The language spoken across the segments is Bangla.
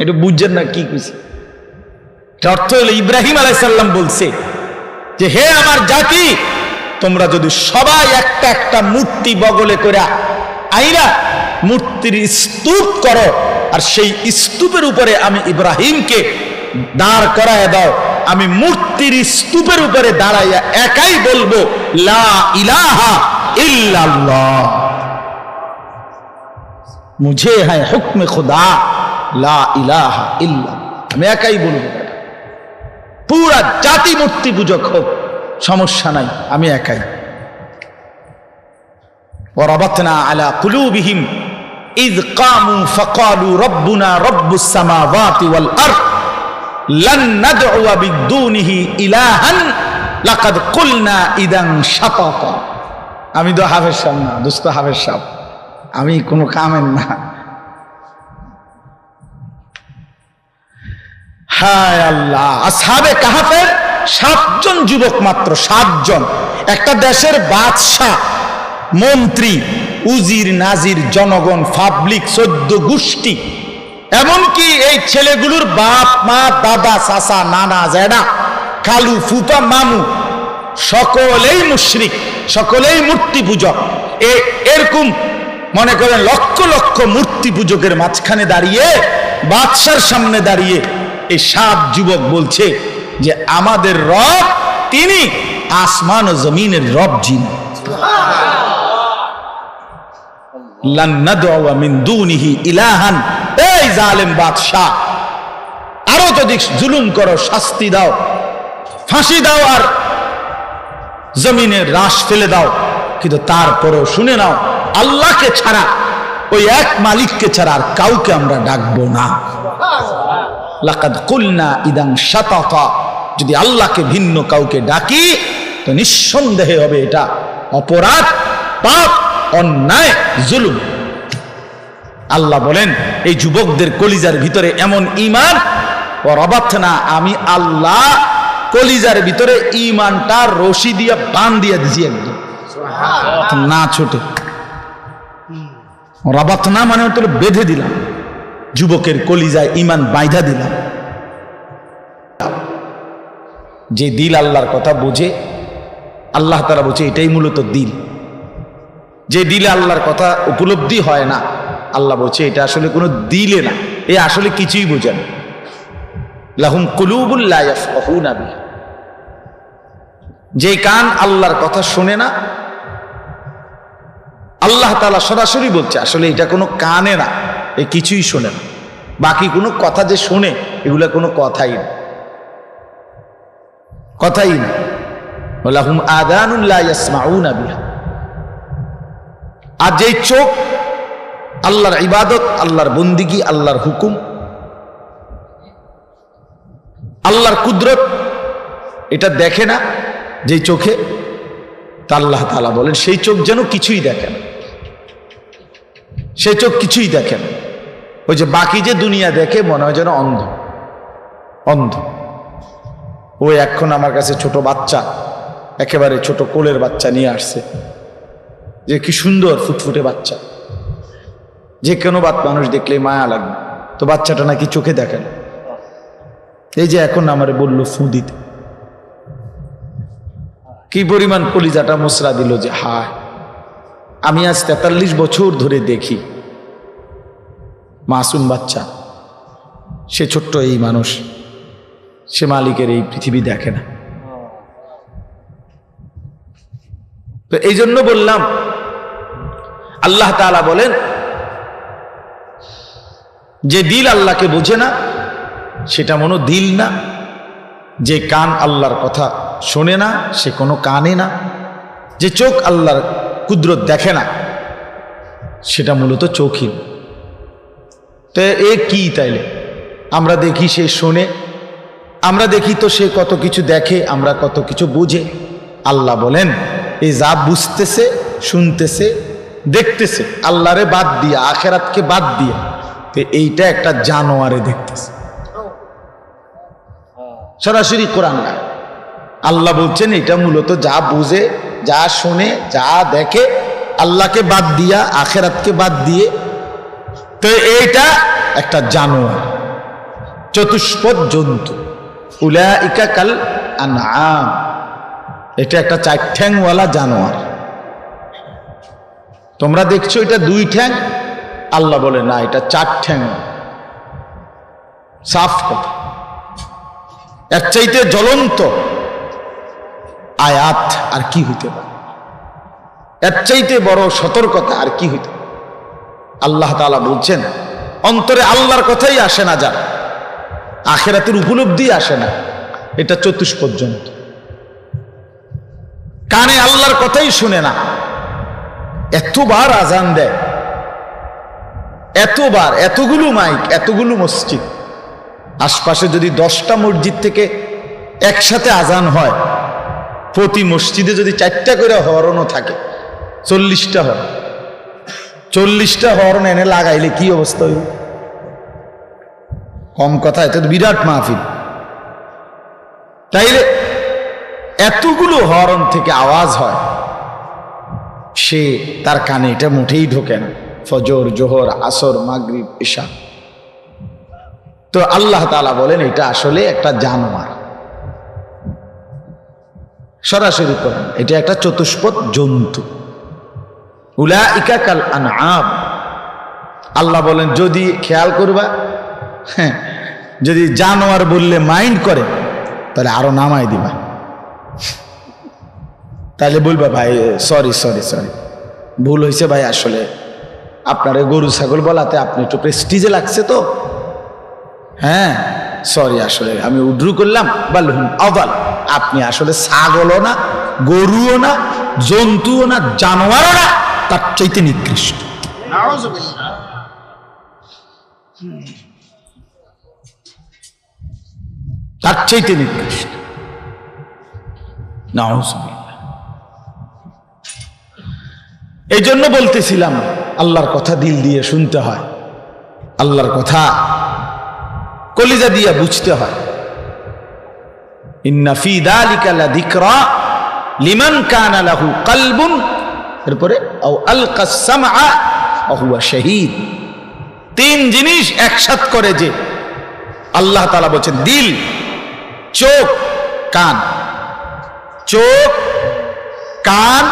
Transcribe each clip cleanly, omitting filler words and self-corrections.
এটা বুঝছেন না কি কইছে? অর্থ হলো ইব্রাহিম আলাইহিস সালাম বলছে যে হে আমার জাতি, তোমরা যদি সবাই একটা একটা মূর্তি বগলে করে আইরা মূর্তির স্তূপ করো, আর সেই স্তূপের উপরে আমি ইব্রাহিমকে দাঁড় করায় দাও, আমি মূর্তির স্তূপের উপরে দাঁড়াইয়া একাই বলবো লা ইলাহা ইল্লাল্লাহ, মুঝে হ্যায় হুকমে খুদা লা ইলাহা ইল্লাল্লাহ। আমি একাই বলবো, পুরা জাতি মূর্তি পূজক হোক, সমস্যা নাই, আমি একাই। ওয়ারাবাতনা আলা কুলুবিহিম ইয কামু ফাকালু রব্বুনা রব্বুস সামাওয়াতি ওয়াল আরদ লান নাদউ বিদুনিহি ইলাহান লাকাদ কুলনা ইদান শাতাতা। আমি তো হাফেজ সাহেব না, দোস্ত হাফেজ সাহেব, আমি কোনো কামের না। হায় আল্লাহ, আসহাবে কাহাফের 7 জন যুবক, মাত্র 7 জন। একটা দেশের বাদশাহ, মন্ত্রী, উজির, নাজির, জনগণ, পাবলিক, 14 গোষ্ঠী, এমনকি এই ছেলেগুলোর বাপ মা, দাদা, চাচা, নানা, জেঠা, খালু, ফুফা, মামু, সকলেই মুশরিক, সকলেই মূর্তি পূজক। এরকম মনে করেন লক্ষ লক্ষ মূর্তি পূজকের মাঝখানে দাঁড়িয়ে, বাদশার সামনে দাঁড়িয়ে এই 7 যুবক বলছে যে আমাদের রব তিনি আসমান ও জমিনের রব, যিনি লান নাদউ মিন দুনিহি ইলাহান। এই জালেম বাদশা, আরো যদি জুলুম করো, শাস্তি দাও, ফাঁসি দাও, আর জমিনের রাশ ফেলে দাও, কিন্তু তারপরেও শুনে নাও, আল্লাহকে ছাড়া, ওই এক মালিককে ছাড়া আর কাউকে আমরা ডাকবো না। লাকাদ কুলনা ইদান শাতাতা, যদি আল্লাহকে ভিন্ন কাউকে ডাকি তো নিঃসন্দেহে হবে এটা অপরাধ, পাপ, অন্যায়, জুলুম। আল্লাহ বলেন এই যুবকদের কলিজার ভিতরে এমন ঈমান, ওয়ারাবাতনা, আমি আল্লাহ কলিজার ভিতরে ঈমানটা রশি দিয়ে বাঁধিয়ে দিয়েছি, একদম না ছোটে। ওয়ারাবাতনা মানে হতো বেঁধে দিলাম, যুবকের কলিজায় ঈমান বাইধা দিলাম। যে দিল আল্লাহর কথা বোঝে, আল্লাহ তাআলা বলছে এটাই মূলত দিল। যে দিলে আল্লাহর কথা উপলব্ধি হয় না, আল্লাহ বলছে এটা আসলে কোনো দিলে না, এ আসলে কিছুই বোঝে না। লাহুম কুলুবুল লা ইয়াফকাহুনা বিহা, যে কান আল্লাহর কথা শোনে না, আল্লাহ তাআলা সরাসরি বলছে আসলে এটা কোনো কানে না, এ কিছুই শোনে না। বাকি কোনো কথা যে শোনে, এগুলা কোনো কথাই না, কথাই না। লাহুম আযানুন লা ইয়াসমাউনা বিহা। আর যেই চোখ আল্লাহর ইবাদত, আল্লাহর বন্দিগি, আল্লাহর হুকুম, আল্লাহর কুদরত এটা দেখে না, যেই চোখে, তা আল্লাহ তাআলা বলেন সেই চোখ যেন কিছুই দেখে না, সেই চোখ কিছুই দেখে না। ওই যে বাকি যে দুনিয়া দেখে মনে হয় যেন অন্ধ, অন্ধ। ওই এখন আমার কাছে ছোট বাচ্চা, একেবারে ছোট কোলের বাচ্চা নিয়ে আসছে, যে কি সুন্দর ফুটফুটে বাচ্চা, যে কোনো মানুষ দেখলে মায়া লাগবে, তো বাচ্চাটা নাকি চোখে দেখে না। এই যে এখন আমারে বলল ফু দিতে, কি পরিমাণ কলিজাটা মোসরা দিল যে হায়, আমি আজ 43 বছর ধরে দেখি মাসুম বাচ্চা, সে ছোট্ট এই মানুষ, সে মালিকের এই পৃথিবী দেখে না। তো এই জন্য বললাম, আল্লাহ তাআলা বলেন যে দিল আল্লাহকে বোঝে না, সেটা মনো দিল না। যে কান আল্লাহর কথা শোনে না, সে কোনো কানে না। যে চোখ আল্লাহর কুদরত দেখে না, সেটা মূলত চোখই। তো এ কি তাইলে? আমরা দেখি সে শোনে, আমরা দেখি তো সে কত কিছু দেখে, আমরা কত কিছু বুঝে। আল্লাহ বলেন এই যা বুঝতেছে, শুনতেছে, দেখতেছে, আল্লাহরে বাদ দিয়া, আখেরাতকে বাদ দিয়া, তো এইটা একটা জানোয়ারে দেখতেছে। সরাসরি কোরআন না, আল্লাহ বলছেন এটা মূলত যা বুঝে, যা শোনে, যা দেখে, আল্লাহকে বাদ দিয়া, আখেরাতকে বাদ দিয়ে, তো এইটা একটা জানোয়ার। চতুষ্পদ জন্তু। উলাইকা কাল আনআম, এটা একটা 4 ঠ্যাংওয়ালা জানোয়ার। তোমরা দেখছো এটা 2 ঠ্যাং, আল্লাহ বলে না, এটা 4 ঠ্যাং। সাফ কথা। এর চাইতে জ্বলন্ত আয়াত আর কি হইতে পারে? এর চাইতে বড় সতর্কতা আর কি হইতে পারে? আল্লাহ তাআলা বলছেন, অন্তরে আল্লাহর কথাই আসে না, যার আখিরাতের উপলব্ধি আসে না, এটা চতুষ্পদ জন্তু। কানে আল্লাহর কথাই শুনে না, এতবার আজান দেয়, এতবার, এতগুলো মাইক, এতগুলো মসজিদ, আশপাশে যদি 10টা মসজিদ থেকে একসাথে আজান হয়, প্রতি মসজিদে যদি 4টা করে হরনও থাকে, 40টা হরন, 40টা হরন এনে লাগাইলে কি অবস্থা হইব? কম কথা, এটা তো বিরাট মাহফিল। তাইলে এতগুলো হরন থেকে আওয়াজ হয়, সে তার কানে এটা মুঠেই ঢোকে না। ফজর, জোহর, আসর, মাগরিব, ইশা। তো আল্লাহ তাআলা বলেন এটা আসলে একটা জানোয়ার। সরাসরি করেন, এটা একটা চতুষ্পদ জন্তু। উলাইকা কাল আনআম। আল্লাহ বলেন যদি খেয়াল করবা, হ্যাঁ, যদি জানোয়ার বললে মাইন্ড করে, তাহলে আরো নামাই দিবা। তাহলে বলবা ভাই সরি সরি সরি, ভুল হয়েছে ভাই, আসলে আপনার গরু ছাগল বলাতে আপনি একটু প্রেস্টিজে লাগছে তো, হ্যাঁ সরি, আসলে আমি উদ্রু করলাম। বালহুম আদাল, আপনি আসলে ছাগলও না, গরুও না, জন্তুও না, জানোয়ারও না, তার চাইতে নিকৃষ্ট। তার চাইতে নিকৃষ্ট। নাউযুবিল্লাহ। এই জন্য বলতেছিলাম আল্লাহর কথা দিল দিয়ে শুনতে হয়, আল্লাহর কথা কলিজা দিয়ে বুঝতে হয়। ইন্না ফি যালিকা লাযিকরা লিমান কানা লাহু কলবুন, এরপরে আও আলকাস সামআ ওয়া হুয়া শাহীদ। 3 জিনিস একসাথ করে যে আল্লাহ তাআলা বলেন দিল, চোখ, কান। চোখ, কান,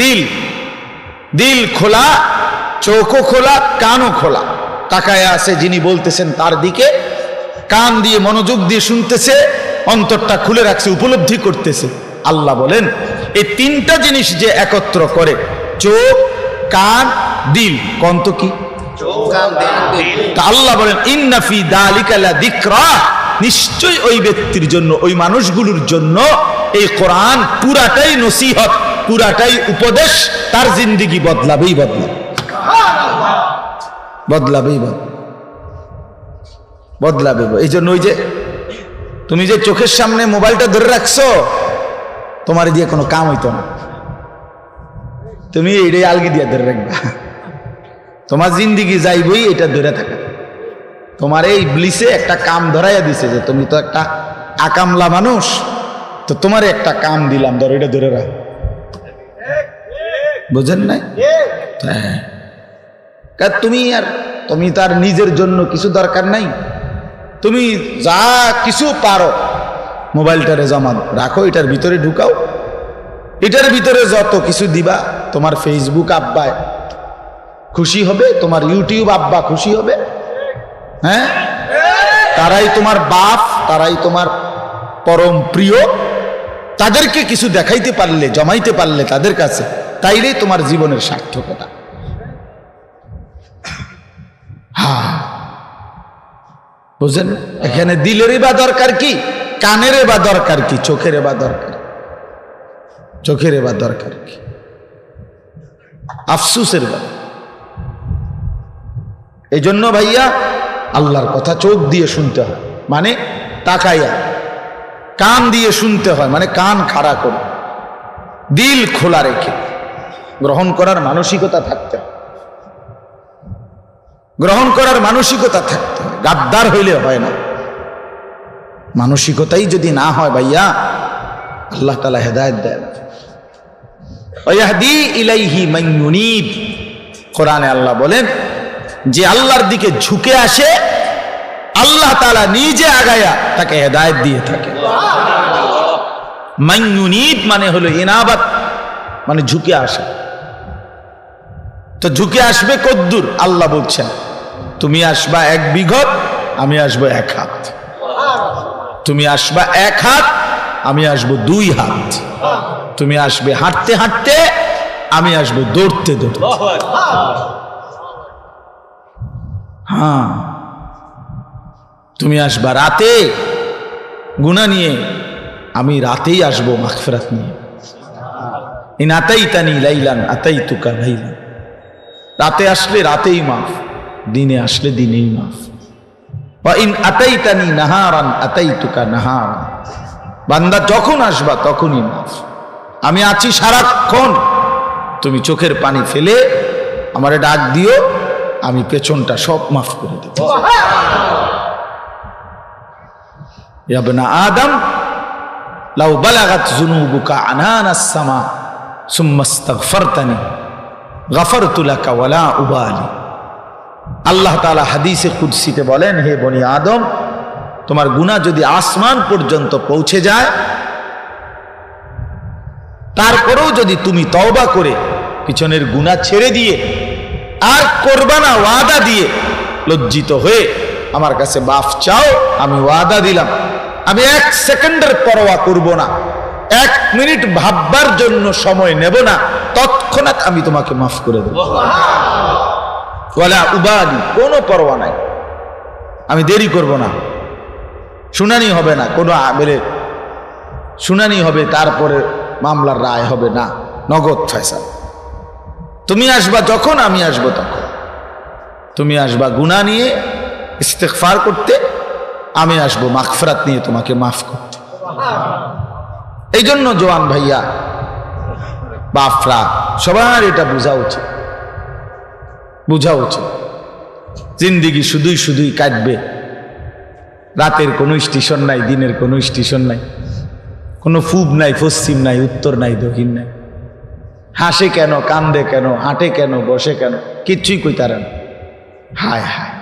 দিল। দিল খোলা, চোখও খোলা, কানও খোলা, তাকায় আছে যিনি বলতেছেন তার দিকে, কান দিয়ে মনোযোগ দিয়ে শুনতেছে, অন্তরটা খুলে রাখছে, উপলব্ধি করতেছে। আল্লাহ বলেন এই 3টা জিনিস যে একত্র করে, চোখ, কান, দিল, কন্ত কি? তা আল্লাহ বলেন ইন্না ফি যালিকা লাযিকরা, নিশ্চয়ই ওই ব্যক্তির জন্য, ওই মানুষগুলোর জন্য এই কোরআন পুরাটাই নসিহত, পুরাটাই উপদেশ, তার জিন্দেগি বদলাবেই বদলাবে, বদলাবেই বদলাবে। এই জন্য ওই যে তুমি যে চোখের সামনে মোবাইলটা ধরে রাখছো, তোমার দিয়ে কোনো কাম হইতো না, তুমি এইটাই আলগি দিয়ে ধরে রাখবা, তোমার জিন্দেগি যাইবই এটা ধরে থাকা। তোমার এই ইবলিসে একটা কাম ধরাইয়া দিছে যে তুমি তো একটা আকামলা মানুষ, তো তোমার একটা কাম দিলাম, ধরো এটা ধরে রাখ। বুঝেন নাই? তুমি তার নিজের জন্য কিছু দরকার নাই, তুমি যা কিছু পারো মোবাইলটারে জমা রাখো, এটার ভিতরে ঢুকাও, এটার ভিতরে যত কিছু দিবা, তোমার ফেসবুক আব্বায় খুশি হবে, তোমার ইউটিউব আব্বা খুশি হবে, হ্যাঁ, তারাই তোমার বাপ, তারাই তোমার পরম প্রিয়, তাদেরকে কিছু দেখাইতে পারলে, জমাইতে পারলে তাদের কাছে, তাইলেই তোমার জীবনের সার্থকতা। হ্যাঁ, বুঝেন? এখানে দিলেরই বা দরকার কি, কানেরই বা দরকার কি, চোখের বা দরকার, চোখের বা দরকার কি, আফসুসের বা। এই জন্য ভাইয়া আল্লাহর কথা চোখ দিয়ে শুনতে হয়, মানে তাকাইয়া, কান দিয়ে শুনতে হয়, মানে কান খাড়া করে, দিল খোলা রেখে গ্রহণ করার মানসিকতা থাকতে হয়, গ্রহণ করার মানসিকতা থাকতে হয়, গাদ্দার হইলে হয় না। মানসিকতাই যদি না হয় ভাইয়া, আল্লাহ তাআলা হেদায়েত দেন। ওয়াহদি ইলাইহি মান ইউনিব, কোরআনে আল্লাহ বলেন যে আল্লাহর দিকে ঝুঁকে আসে, আল্লাহ তাআলা নিজে আগায়া তাকে হেদায়েত দিয়ে থাকে। মান ইউনিব মানে হলো ইনাবাত, মানে ঝুঁকে আসা। তো ঝুঁকে আসবে কদ্দুর? আল্লাহ বলছেন তুমি আসবা 1 বিঘত, আমি আসবো 1 হাত। তুমি আসবা 1 হাত, আমি আসবো 2 হাত। তুমি আসবে হাঁটতে হাঁটতে, আমি আসবো দৌড়তে দৌড়তে। হ্যাঁ, তুমি আসবা রাতে গুনাহ নিয়ে, আমি রাতেই আসবো মাগফিরাত নিয়ে। ইন আতাইতানি লাইলান আতাইতুকা লাইলান, রাতে আসলে রাতেই মাফ, দিনে আসলে দিনেই মাফ। ওয়া ইন আতাইতানি নাহারান আতাইতুকা নাহারান, বান্দা যখন আসবা তখনই মাফ। আমি আছি সারাক্ষণ, তুমি চোখের পানি ফেলে আমারে ডাক দিও, আমি পেছনটা সব মাফ করে দেব। ইয়া ইবনা আদম লাউ বালাগাত যুনুবুকা আনানাস সামা সুম্মা ইস্তাগফারতানি গাফারতু লাকা ওয়ালা উবালি। আল্লাহ তাআলা হাদিসে কুদসিতে বলেন, হে বনি আদম, তোমার গুনাহ যদি আসমান পর্যন্ত পৌঁছে যায়, তারপরেও যদি তুমি তওবা করে পিছনের গুনাহ ছেড়ে দিয়ে আর করবা না ওয়াদা দিয়ে লজ্জিত হয়ে আমার কাছে মাফ চাও, আমি ওয়াদা দিলাম আমি 1 সেকেন্ডের পরোয়া করব না, 1 মিনিট ভাববার জন্য সময় নেব না, তৎক্ষণাৎ আমি তোমাকে মাফ করে দেব। ওয়ালা উবালি, কোনো পরোয়া নাই, আমি দেরি করব না। শুনানি হবে না, কোনো আমেলের শুনানি হবে, তারপরে মামলার রায় হবে না, নগদ ফয়সালা। তুমি আসবা যখন, আমি আসবো তখন। তুমি আসবা গুনাহ নিয়ে ইস্তেগফার করতে, আমি আসবো মাগফিরাত নিয়ে তোমাকে মাফ করতে। এই জন্য জওয়ান ভাইয়া, বাপরা, সবার এটা বোঝা উচিত, বোঝা উচিত। জিন্দিগি শুধুই শুধুই কাটবে, রাতের কোনো স্টেশন নাই, দিনের কোনো স্টেশন নাই, কোনো পূব নাই, পশ্চিম নাই, উত্তর নাই, দক্ষিণ নাই। হাসে কেন, কান্দে কেন, হাঁটে কেন, বসে কেন, কিচ্ছুই কইতারে না। হায় হায়,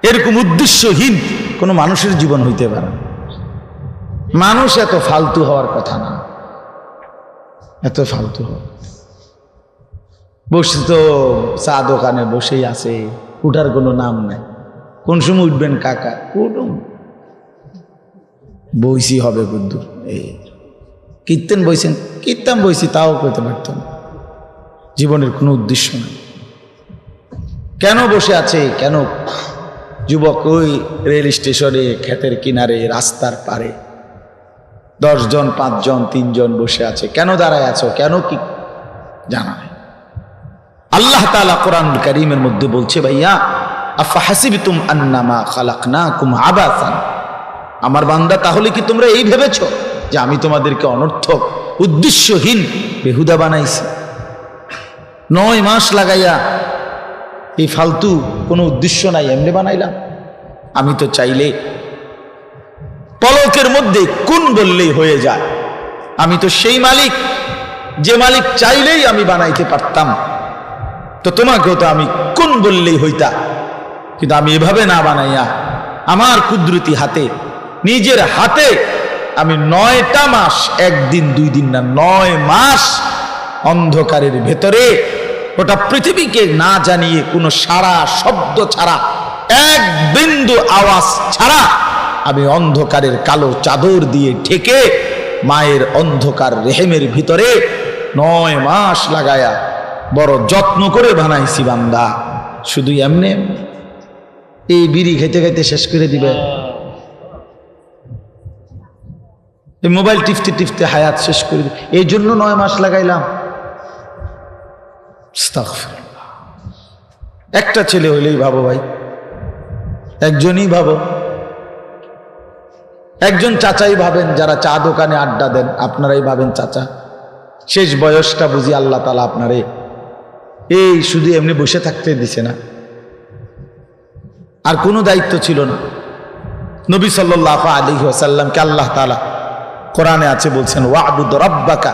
এরকম উদ্দেশ্যহীন কোনো মানুষের জীবন হইতে পারে না। মানুষ এত ফালতু হওয়ার কথা না, এত ফালতু হওয়ার। বসে তো চা দোকানে বসেই আছে, উঠার কোনো নাম নাই। কোন সময় উঠবেন কাকা? উঠুন, বইসি হবে বুদ্ধুর। এই কীর্তন বইছেন, কীর্তন বইছি, তাও করতে পারত না। জীবনের কোনো উদ্দেশ্য নেই। কেন বসে আছে? কেন যুবক ওই রেল স্টেশনে, ক্ষেতের কিনারে, রাস্তার পারে 10 জন, 5 জন, 3 জন বসে আছে? কেন দাঁড়ায় আছো? কেন কি জানা নেই। আল্লাহ তাআলা কোরআনুল কারীমের মধ্যে বলছে, ভাইয়া আফা হাসিবতুম আন্নামা খালাকনাকুম আবাসান, আমার বান্দা তাহলে কি তোমরা এই ভেবেছো যে আমি তোমাদেরকে অনর্থক, উদ্দেশ্যহীন, বেহুদা বানাইছি? 9 মাস লাগাইয়া এই ফালতু কোনো উদ্দেশ্য নাই, এমনি বানাইলাম? আমি তো চাইলে পলকের মধ্যে কোন বললেই হয়ে যায়। আমি তো সেই মালিক, যে মালিক চাইলেই আমি বানাইতে পারতাম। তো তোমাকেও তো আমি কোন বললেই হইতা, কিন্তু আমি এভাবে না বানাইয়া আমার কুদরতি হাতে, নিজের হাতে আমি 9টা মাস, 1 দিন 2 দিন না, 9 মাস অন্ধকারের ভেতরে, ওটা পৃথিবীকে না জানিয়ে, কোনো সারা শব্দ ছাড়া, 1 বিন্দু আওয়াজ ছাড়া আমি অন্ধকারের কালো চাদর দিয়ে ঢেকে মায়ের অন্ধকার রেহেমের ভিতরে 9 মাস লাগায়া বড় যত্ন করে বানাইছি বান্দা। শুধু এমনি এই বিড়ি খেতে খেতে শেষ করে দিবে, এই মোবাইল টিপতে টিপতে হায়াত শেষ করে দিবে, এই জন্য 9 মাস লাগাইলাম? একটা ছেলে হইলেই ভাবো ভাই, একজনই ভাবো। একজন চাচাই ভাবেন, যারা চা দোকানে আড্ডা দেন, আপনারাই ভাবেন চাচা। শেষ বয়সটা বুঝি আল্লাহ তাআলা আপনারে এই শুধু এমনি বসে থাকতে দিছে না, আর কোনো দায়িত্ব ছিল না। নবী সাল্লাল্লাহু আলাইহি ওয়াসাল্লামকে আল্লাহ তাআলা কোরআনে আছে বলছেন, ওয়া'বুদ রাব্বাকা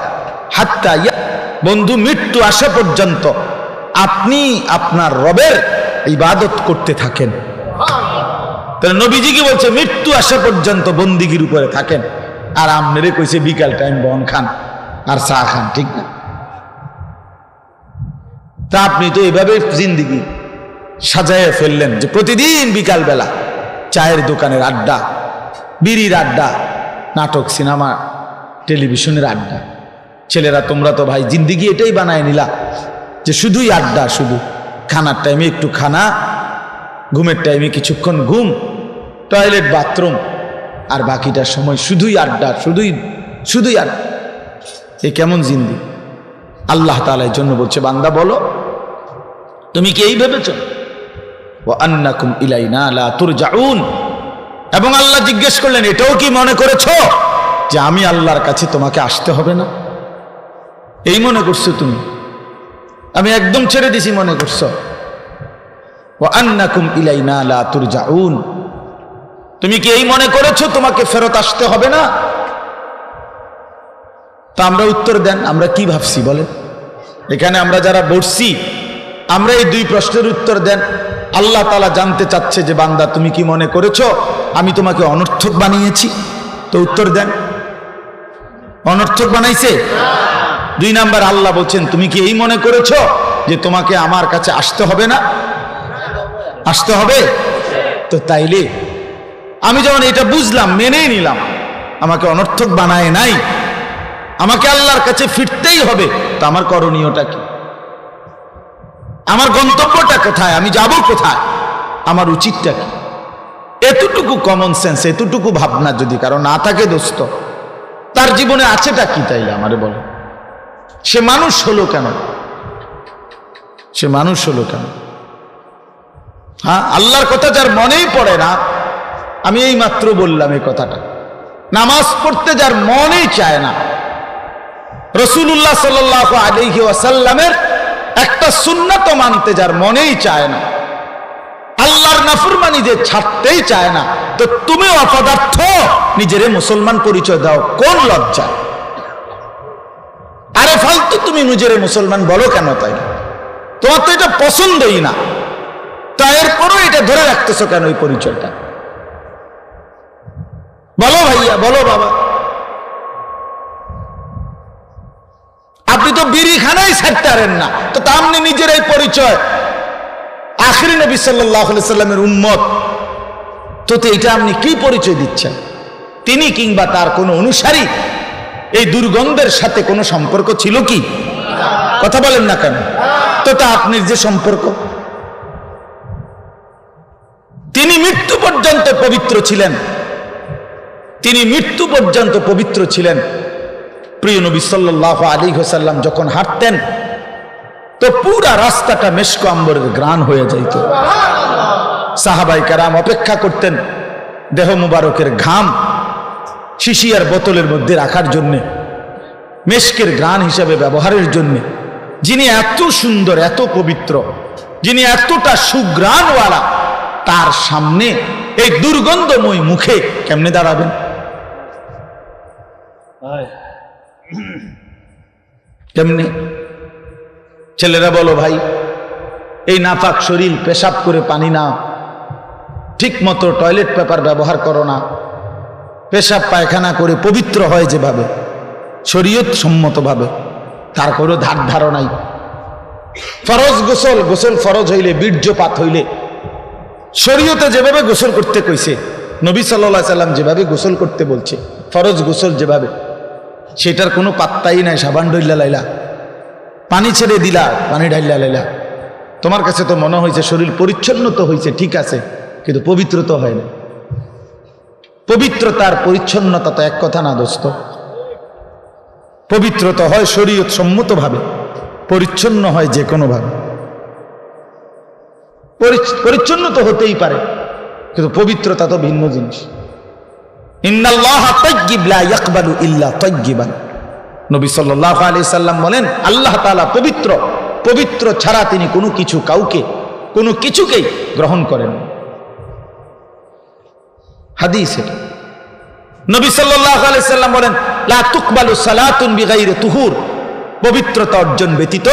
হাত্তা ইয়া, বন্ধু মৃত্যু আসা পর্যন্ত আপনি আপনার রবের ইবাদত করতে থাকেন। তাহলে নবীজি কি বলছে? মৃত্যু আসা পর্যন্ত বন্দিগির উপরে থাকেন, আর আমনেরে কইছে বিকাল টাইম বন খান আর চা খান, ঠিক না? তা আপনি তো এইভাবে জিন্দিগি সাজায় ফেললেন যে প্রতিদিন বিকাল বেলা চায়ের দোকানের আড্ডা, বিড়ির আড্ডা, নাটক, সিনেমা, টেলিভিশনের আড্ডা। ছেলেরা তোমরা তো ভাই জিন্দিগি এটাই বানায় নিলা যে শুধুই আড্ডা, শুধু খানার টাইমে একটু খানা, ঘুমের টাইমে কিছুক্ষণ ঘুম, টয়লেট, বাথরুম, আর বাকিটার সময় শুধুই আড্ডা, শুধুই আড্ডা। এ কেমন জিন্দি? আল্লাহ তাআলা এর জন্য বলছে, বান্দা বলো তুমি কি এই ভেবেছ? ওয়া আন্নাকুম ইলাইনা লা তুরজাউন। এবং আল্লাহ জিজ্ঞেস করলেন, এটাও কি মনে করেছো যে আমি আল্লাহর কাছে তোমাকে আসতে হবে না? এই মনে করছো তুমি? আমি একদম ছেড়ে দিছি মনে করছো? ওয়া আন্নাকুম ইলাইনা লা তুরজাউন। তুমি কি এই মনে করেছো তোমাকে ফেরত আসতে হবে না? তা আমরা উত্তর দেন, আমরা কি ভাবছি বলেন? এখানে আমরা যারা বসছি, আমরা এই দুই প্রশ্নের উত্তর দেন। আল্লাহ তাআলা জানতে চাচ্ছে যে বান্দা তুমি কি মনে করেছো আমি তোমাকে অনর্থক বানিয়েছি? তো উত্তর দেন, অনর্থক বানাইছে? দুই নাম্বার আল্লাহ বলছেন, তুমি কি এই মনে করেছো যে তোমাকে আমার কাছে আসতে হবে না? আসতে হবে। তো তাইলে আমি যখন এটা বুঝলাম, মেনেই নিলাম, আমাকে অনর্থক বানায় নাই, আমাকে আল্লাহর কাছে ফিরতেই হবে, তো আমার করণীয়টা কি? আমার গন্তব্যটা কোথায়? আমি যাব কোথায়? আমার উচিতটা কি? এতটুকু কমন সেন্স, এতটুকু ভাবনা যদি কারো না থাকে দোস্ত, তার জীবনে আছেটা কি? তাইলে আমারে বলে, সে মানুষ হলো কেন? সে মানুষ হলো কেন? হ্যাঁ, আল্লাহর কথা যার মনেই পড়ে না, আমি এই মাত্র বললাম এই কথাটা, নামাজ পড়তে যার মনেই চায় না, রাসূলুল্লাহ সাল্লাল্লাহু আলাইহি ওয়াসাল্লামের একটা সুন্নাত মানতে যার মনেই চায় না, আল্লাহর নাফরমানি যে ছাড়তেই চায় না, তো তুমি অপদার্থ নিজেরে মুসলমান পরিচয় দাও কোন লজ্জা? আরে ফালতু তুমি নিজেরে মুসলমান বলো কেন? তাই তোমার তো এটা পছন্দই না, তা এরপরও এটা ধরে রাখতেছো কেন এই পরিচয়টা? বলো ভাইয়া, বলো বাবা। আপনি তো বিড়ি খানাই ছাড়তে পারেন না, তো আপনি নিজের এই পরিচয় আখিরি নবী সাল্লাল্লাহু আলাইহি সাল্লামের উম্মত, তো এটা আপনি কি পরিচয় দিচ্ছেন? তিনি কিংবা তার কোনো অনুসারী এই দুর্গন্ধের সাথে কোনো সম্পর্ক ছিল কি? কথা বলেন না কেন? তো তা আপনার যে সম্পর্ক, তিনি মৃত্যু পর্যন্ত পবিত্র ছিলেন, তিনি মৃত্যু পর্যন্ত পবিত্র ছিলেন। প্রিয় নবী সাল্লাল্লাহু আলাইহি ওয়াসাল্লাম যখন হাঁটতেন তো পুরা রাস্তাটা মেশক আম্বরের ঘ্রাণ হয়ে যাইত। সাহাবায়ে কেরাম অপেক্ষা করতেন দেহ মুবারকের ঘাম শিশিয়ার বোতলের মধ্যে রাখার জন্য, মেশকের ঘ্রাণ হিসাবে ব্যবহারের জন্য। যিনি এত সুন্দর, এত পবিত্র, যিনি এতটা সুঘ্রাণওয়ালা, তার সামনে এই দুর্গন্ধময় মুখে কেমনে দাঁড়াবেন? কেমনে? ছেলেরা বলো ভাই, এই নাপাক শরীর পেশাব করে পানি না, ঠিক মতো টয়লেট পেপার ব্যবহার করো না, পেশাব পায়খানা করে পবিত্র হয় যেভাবে শরীয়ত সম্মতভাবে, তার কোনো ধার ধারণাই। ফরজ গোসল, গোসল ফরজ হইলে, বীর্যপাত হইলে শরীয়তে যেভাবে গোসল করতে কইছে, নবী সাল্লাল্লাহু আলাইহি সাল্লাম যেভাবে গোসল করতে বলছে, ফরজ গোসল যেভাবে, সেটার কোনো পাত্তাই নাই। সাবান ডইলা লাইলা, পানি ছেড়ে দিলা, পানি ঢাইলা লাইলা, তোমার কাছে তো মনে হয়েছে শরীর পরিচ্ছন্ন তো হয়েছে, ঠিক আছে, কিন্তু পবিত্র তো হয় না। পবিত্রতার পরিচ্ছন্নতা তো এক কথা না দোস্ত। পবিত্রতা হয় শরীয়ত সম্মতভাবে, পরিচ্ছন্ন হয় যে কোনো ভাবে। পরিচ্ছন্ন তো হতেই পারে, কিন্তু পবিত্রতা তো ভিন্ন জিনিস। ইন্নাল্লাহা তাইয়্যিব লা ইয়াকবালু ইল্লা তাইয়্যিবান। নবী সাল্লাল্লাহু আলাইহি সাল্লাম বলেন, আল্লাহ তাআলা পবিত্র, পবিত্র ছাড়া তিনি কোনো কিছু, কাউকে, কোনো কিছুকেই গ্রহণ করেন না। হাদিস এটা। নবী সাল্লাল্লাহু আলাইহি সাল্লাম বলেন, লা তুকবালু সালাতুন বিগাইরি তুহুর। পবিত্রতা অর্জন ব্যতীত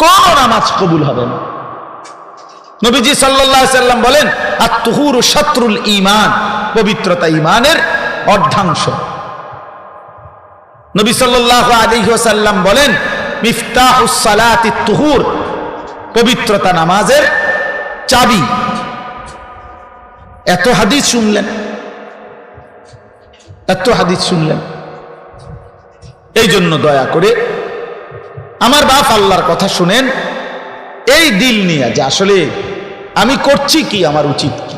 কোন নামাজ কবুল হবে না। নবীজি সাল্লাল্লাহু আলাইহি সাল্লাম বলেন আত-তুহুরু শাতরুল ঈমান, পবিত্রতা ঈমানের অর্ধাংশ। নবী সাল্লাল্লাহু আলাইহি ওয়াসাল্লাম বলেন মিফতাহুস সালাতি তুহুর, পবিত্রতা নামাজের চাবি। এত হাদিস শুনলেন, এত হাদিস শুনলেন। এই জন্য দয়া করে আমার বাপ আল্লাহর কথা শুনেন এই দিল নিয়ে, যে আসলে আমি করছি কি, আমার উচিত কি,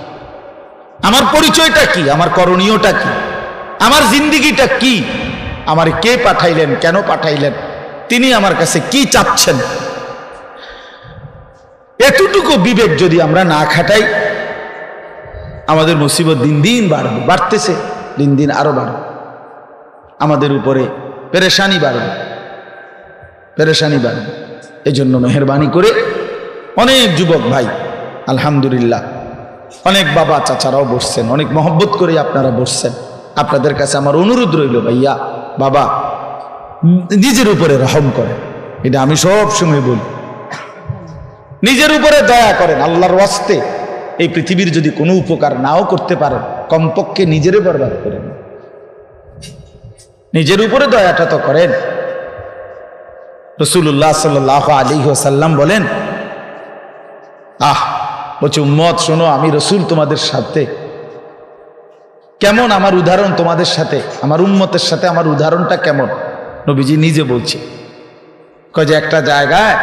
আমার পরিচয়টা কি, আমার করণীয়টা কি, আমার জিন্দিগিটা কি, আমার কে পাঠাইলেন, কেন পাঠাইলেন, তিনি আমার কাছে কি চাচ্ছেন। এতটুকু বিবেক যদি আমরা না খাটাই, আমাদের মুসিবত দিন দিন বাড়বে, বাড়তেছে, দিন দিন আরো বাড়বে, আমাদের উপরে পেরেশানি বাড়বে, পেরেশানি বাড়বে। এই জন্য মেহেরবানি করে অনেক যুবক ভাই, আলহামদুলিল্লাহ, অনেক বাবা চাচারাও বসছেন, অনেক মহব্বত করে আপনারা বসছেন। আপনাদের কাছে আমার অনুরোধ রইল, ভাইয়া বাবা নিজের উপরে রহম করেন। এটা আমি সব সময় বলি, নিজের উপরে দয়া করেন। আল্লাহর ওয়াস্তে এই পৃথিবীর যদি কোনো উপকার নাও করতে পারেন, কমপক্ষে নিজেরে বরবাদ করেন, নিজের উপরে দয়াটা তো করেন। রাসূলুল্লাহ সাল্লাল্লাহু আলাইহি ওয়াসাল্লাম বলেন, বলছে উম্মত শোনো, আমি রসুল তোমাদের সাথে কেমন, আমার উদাহরণ তোমাদের সাথে, আমার উম্মতের সাথে আমার উদাহরণটা কেমন। নবীজি নিজে বলছে, কয় যে একটা জায়গায়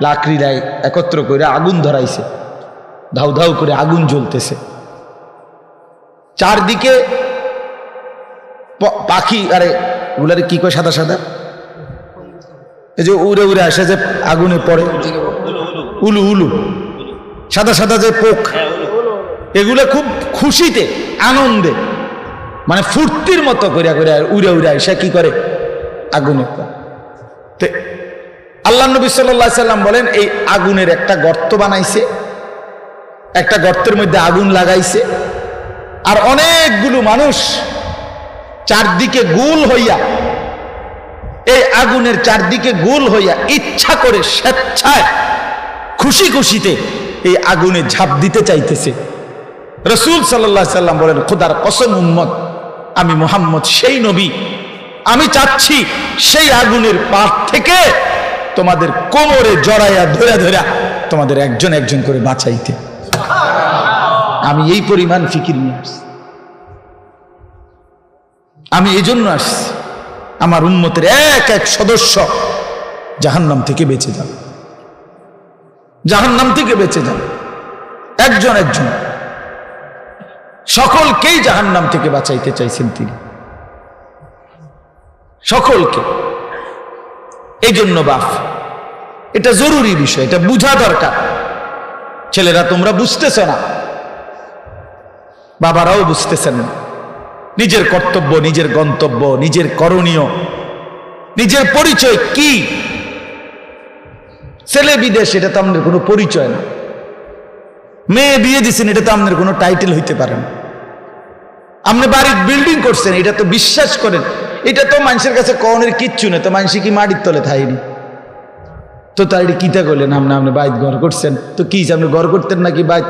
লাকড়িরাই একত্র করে আগুন ধরাইছে, ধাউ ধাউ করে আগুন জ্বলতেছে, চারদিকে পাখি, আরে ওগুলারে কি কয়, সাদা সাদা, এই যে উড়ে উড়ে আসে যে আগুনে পড়ে, উলু উলু, সাদা সাদা যে পোক, এগুলো খুব খুশিতে আনন্দে, মানে ফুর্তির মতো করে করে উড়ে উড়ে আসে কি করে, আগুনে। তো আল্লাহ নবী সাল্লাল্লাহু আলাইহি সাল্লাম বলেন এই আগুনের একটা গর্ত বানাইছে, একটা গর্তের মধ্যে আগুন লাগাইছে, আর অনেকগুলো মানুষ চারদিকে গোল হইয়া, এই আগুনের চারদিকে গোল হইয়া ইচ্ছা করে স্বেচ্ছায় খুশি খুশিতে এই আগুনে ঝাঁপ দিতে চাইতেছে। রাসূল সাল্লাল্লাহু আলাইহি সাল্লাম বলেন, খোদার কসম উম্মত, আমি মুহাম্মদ সেই নবী, আমি চাচ্ছি সেই আগুনের পাশ থেকে তোমাদের কোমরে জড়াইয়া ধরে ধরে তোমাদের একজন একজন করে বাঁচাইতে। আমি এই পরিমাণ ফিকির নিয়ে আসছি, আমি এই জন্য আসছি আমার উম্মতের এক এক সদস্য জাহান্নাম থেকে বেঁচে যাবে, জাহান্নাম থেকে বেঁচে যাবে, একজন একজন সকলকেই জাহান্নাম থেকে বাঁচাইতে চাইছেন তিনি, সকলকে। এই জন্য বাপ, এটা জরুরি বিষয়, এটা বুঝা দরকার। ছেলেরা তোমরা বুঝতেছ না, বাবারাও বুঝতেছেন না। নিজের কর্তব্য, নিজের গন্তব্য, নিজের করণীয়, নিজের পরিচয় কি। ছেলে বিদেশ, এটা তো আমাদের কোনো পরিচয় না। মেয়ে বিয়ে দিচ্ছেন, এটা তো আমাদের কোনো টাইটেল হইতে পারে না। আপনি বাড়ির বিল্ডিং করছেন, এটা তো বিশ্বাস করেন, এটা তো মানুষের কাছে কনের কিচ্ছু নেই, তো মানুষ কি মাটির তলে থাইনি, তো তার এটা কিতা করলেন আপনি, আপনি বাইত ঘর করছেন, তো কি আপনি ঘর করতেন নাকি বাইত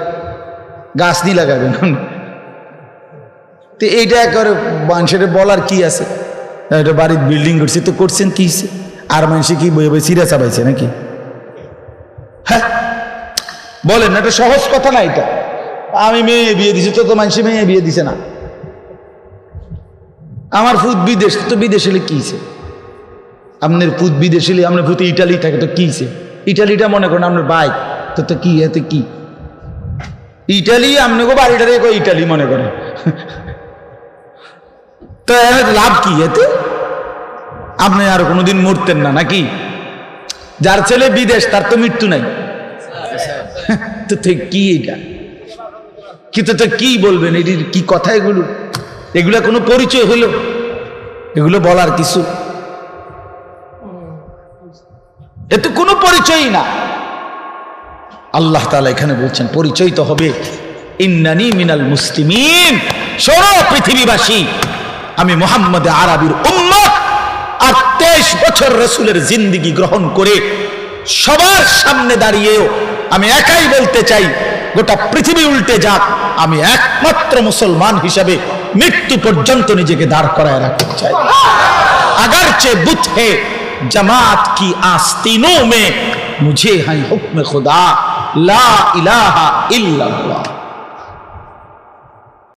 গাছ নি লাগাবেন? তো এইটা একেবারে মানুষের বলার কি আছে, এটা বাড়ির বিল্ডিং করছে, তো করছেন কি, আর মানুষে কি বই বই সিরা চাপাইছে নাকি? হ্যাঁ বলেন না, এটা সহজ কথা না। এটা আমি মেয়ে বিয়ে দিছি, তো মানুষে মেয়ে বিয়ে দিছে না। আমার ফুত বিদেশ, তো বিদেশ হলে কিছে, আপনার ফুত বিদেশ হলে আপনার ফুতে ইটালি থাকে, তো কিছে, ইটালিটা মনে করেন আপনার বাইক, তো তো কি এতে কি ইটালি, আপনাকে বাড়িটারে ইটালি মনে করেন, তো লাভ কি এতে? আপনি আর কোনোদিন মরতেন না নাকি? যার ছেলে বিদেশ তার তো মৃত্যু নাই, তো কি এটা কি, তো কি বলবেন, এটির কি কথা? এগুলো এগুলা কোনো পরিচয় হইল? এগুলো বলার কিছু, এ তো কোনো পরিচয়ই না। আল্লাহ তাআলা এখানে বলছেন পরিচয় তো হবে ইন্নানি মিনাল মুসলিমিন। শোনো পৃথিবীবাসী, আমি মুহাম্মদ আরবির উম্মত, আর 23 বছর রাসূলের জিন্দেগি গ্রহণ করে সবার সামনে দাঁড়িয়েও আমি একাই বলতে চাই, গোটা পৃথিবী উল্টে যাক, আমি একমাত্র মুসলমান হিসাবে মৃত্যু পর্যন্ত নিজেকে দাঁড় করায় রাখতে চাই। अगरचे बुत है जमात की आस्तीनों में, मुझे है हुक्म खुदा ला इलाहा इल्लल्लाह।